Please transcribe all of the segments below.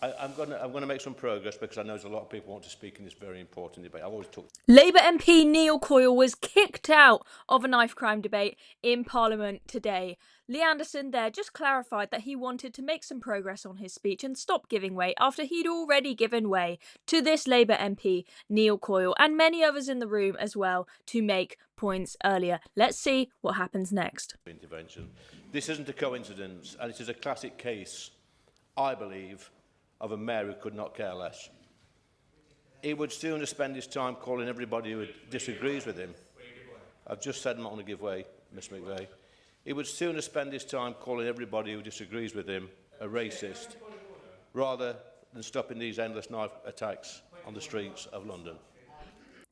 I'm going to make some progress because I know there's a lot of people want to speak in this very important debate. I've always talked. Labour MP Neil Coyle was kicked out of a knife crime debate in Parliament today. Lee Anderson there just clarified that he wanted to make some progress on his speech and stop giving way after he'd already given way to this Labour MP Neil Coyle and many others in the room as well to make points earlier. Let's see what happens next. Intervention. This isn't a coincidence, and it is a classic case, I believe, of a mayor who could not care less. He would sooner spend his time calling everybody who disagrees with him. I've just said I'm not going to give way, Miss McVey. He would sooner spend his time calling everybody who disagrees with him a racist, rather than stopping these endless knife attacks on the streets of London.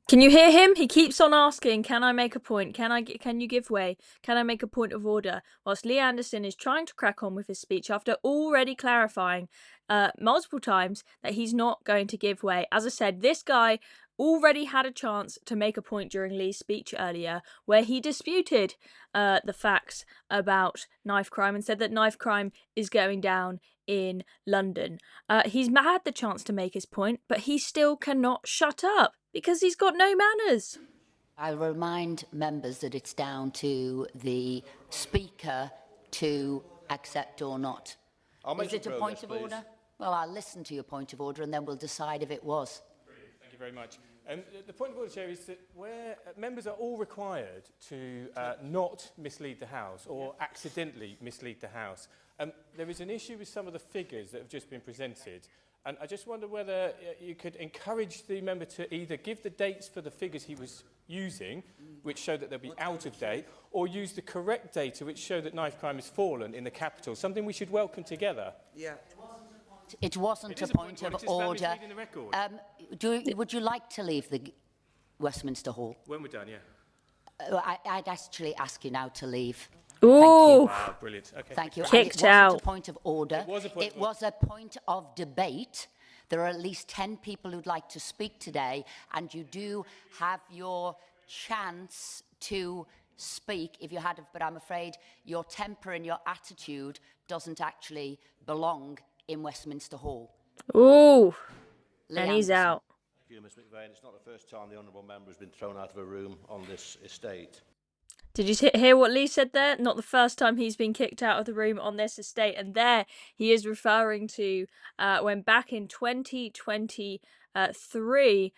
Can you hear him? He keeps on asking, can I make a point? Can you give way? Can I make a point of order? Whilst Lee Anderson is trying to crack on with his speech after already clarifying multiple times that he's not going to give way. As I said, this guy already had a chance to make a point during Lee's speech earlier where he disputed the facts about knife crime and said that knife crime is going down in London. He's had the chance to make his point, but he still cannot shut up because he's got no manners. I remind members that it's down to the Speaker to accept or not. Is it a point of order? Well, I'll listen to your point of order and then we'll decide if it was. Brilliant. Thank you very much. The point of order, Chair, is that where members are all required to not mislead the House or accidentally mislead the House, there is an issue with some of the figures that have just been presented. And I just wonder whether you could encourage the member to either give the dates for the figures he was using, which show that they'll be out of date, or use the correct data which show that knife crime has fallen in the capital, something we should welcome together. Yeah. It wasn't a point of order. Would you like to leave the Westminster Hall? When we're done, yeah. I'd actually ask you now to leave. Ooh. Wow, brilliant. Okay. Thank you. Kicked it out. wasn't a point of order. It was a point of debate. There are at least 10 people who'd like to speak today, and you do have your chance to speak if you had, but I'm afraid your temper and your attitude doesn't actually belong in Westminster Hall. Ooh. Lee And he's Anderson. out. Thank you, Ms McVey. It's not the first time the honourable member has been thrown out of a room on this estate. Did you hear what Lee said there? Not the first time he's been kicked out of the room on this estate. And there he is referring to when back in 2023,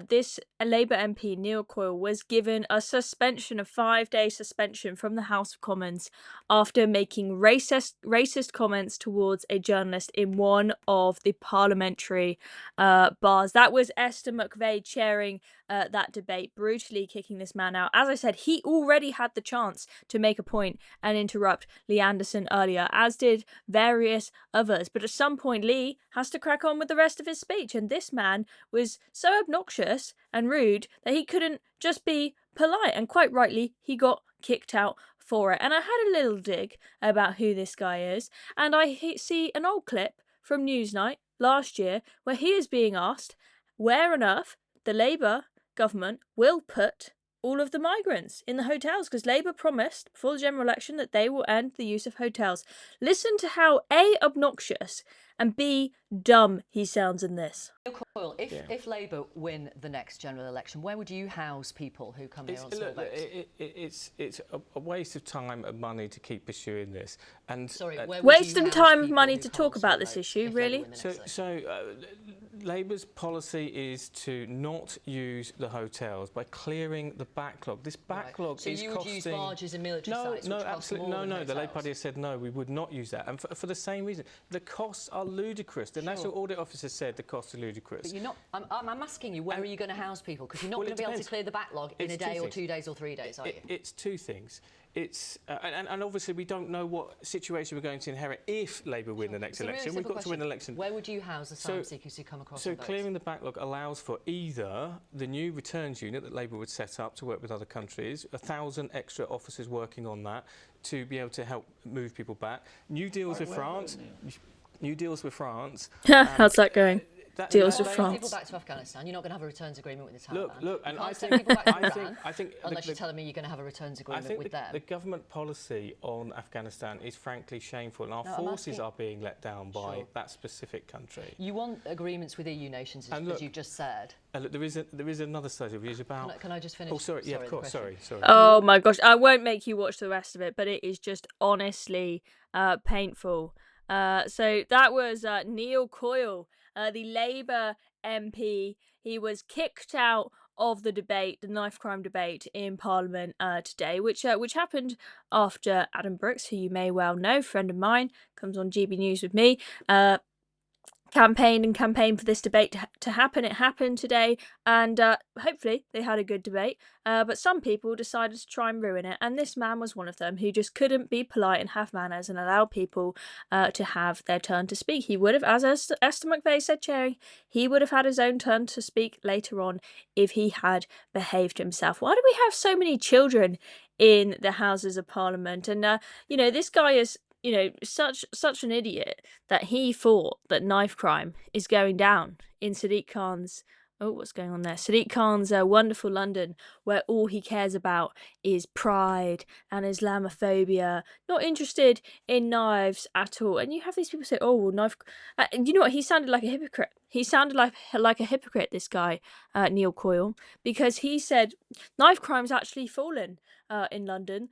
this Labour MP Neil Coyle was given a suspension, a 5-day suspension from the House of Commons after making racist comments towards a journalist in one of the parliamentary bars. That was Esther McVey chairing that debate, brutally kicking this man out. As I said, he already had the chance to make a point and interrupt Lee Anderson earlier, as did various others. But at some point, Lee has to crack on with the rest of his speech, and this man was so obnoxious and rude that he couldn't just be polite, and quite rightly he got kicked out for it. And I had a little dig about who this guy is, and I see an old clip from Newsnight last year where he is being asked where on earth the Labour government will put all of the migrants in the hotels, because Labour promised before the general election that they will end the use of hotels. Listen to how A, obnoxious, and B, dumb he sounds in this. Coyle, if Labour win the next general election, where would you house people who come here on small boats? It's a waste of time and money to keep pursuing this. And Sorry, where would Wasting you house time and people money who to come talk on about small this boats issue, if Labour really? win the next election? Labour's policy is to not use the hotels by clearing the backlog. This backlog So is you would costing... use barges and military sites, No, which cost absolutely more than no. The Labour hotels? Party has said no, we would not use that, and for the same reason. The costs are ludicrous. The National Audit Office has said the costs are ludicrous. But you're not. I'm asking you, where are you going to house people? Because you're not Well, going to be able to depends. clear the backlog in It's a day two or things. 2 days or 3 days, are you? It's two things. It's and obviously we don't know what situation we're going to inherit if Labour win the next It's a really election. simple We've got to win the question. election. Where would you house the asylum seekers who come across So on boats? clearing the backlog allows for either the new returns unit that Labour would set up to work with other countries, 1,000 extra officers working on that to be able to help move people back. New deals with France. New deals with France. How's that going? deals with Send France. people back to Afghanistan. You're not going to have a returns agreement with the Taliban. Look, and you I can't think, send people back to I Iran think unless you're telling me you're going to have a returns agreement with them. The government policy on Afghanistan is frankly shameful, and our No, forces are being let down by that specific country. You want agreements with EU nations, as you've just said. Look, there is another study which is about. Can I just finish? Oh, sorry. Yeah, of course. Sorry. Oh my gosh, I won't make you watch the rest of it, but it is just honestly painful. So that was Neil Coyle, the Labour MP. He was kicked out of the debate, the knife crime debate in Parliament today, which happened after Adam Brooks, who you may well know, friend of mine, comes on GB News with me, campaigned for this debate to happen. It happened today, and hopefully they had a good debate, but some people decided to try and ruin it, and this man was one of them who just couldn't be polite and have manners and allow people to have their turn to speak. He would have, as Esther McVey said, Cherry, he would have had his own turn to speak later on if he had behaved himself. Why do we have so many children in the Houses of Parliament? And this guy is such an idiot that he thought that knife crime is going down in Sadiq Khan's what's going on there? Sadiq Khan's wonderful London, where all he cares about is pride and Islamophobia, not interested in knives at all. And you have these people say, "Oh, well, knife." You know what? He sounded like a hypocrite. He sounded like a hypocrite. This guy, Neil Coyle, because he said knife crime's actually fallen in London.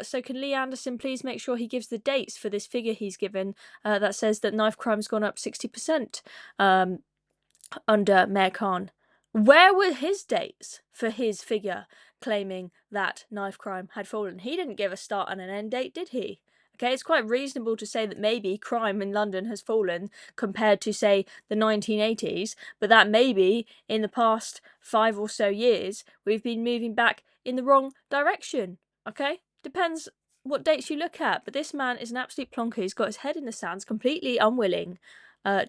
So can Lee Anderson please make sure he gives the dates for this figure he's given that says that knife crime's gone up 60%. Under Mayor Khan. Where were his dates for his figure claiming that knife crime had fallen? He didn't give a start and an end date, did he? Okay, it's quite reasonable to say that maybe crime in London has fallen compared to, say, the 1980s, but that maybe in the past 5 or so years we've been moving back in the wrong direction. Okay, depends what dates you look at, but this man is an absolute plonker. He's got his head in the sands, completely unwilling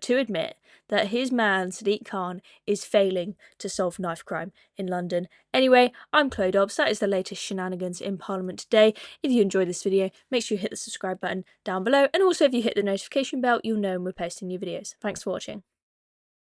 to admit that his man, Sadiq Khan, is failing to solve knife crime in London. Anyway, I'm Chloe Dobbs. That is the latest shenanigans in Parliament today. If you enjoyed this video, make sure you hit the subscribe button down below. And also, if you hit the notification bell, you'll know when we're posting new videos. Thanks for watching.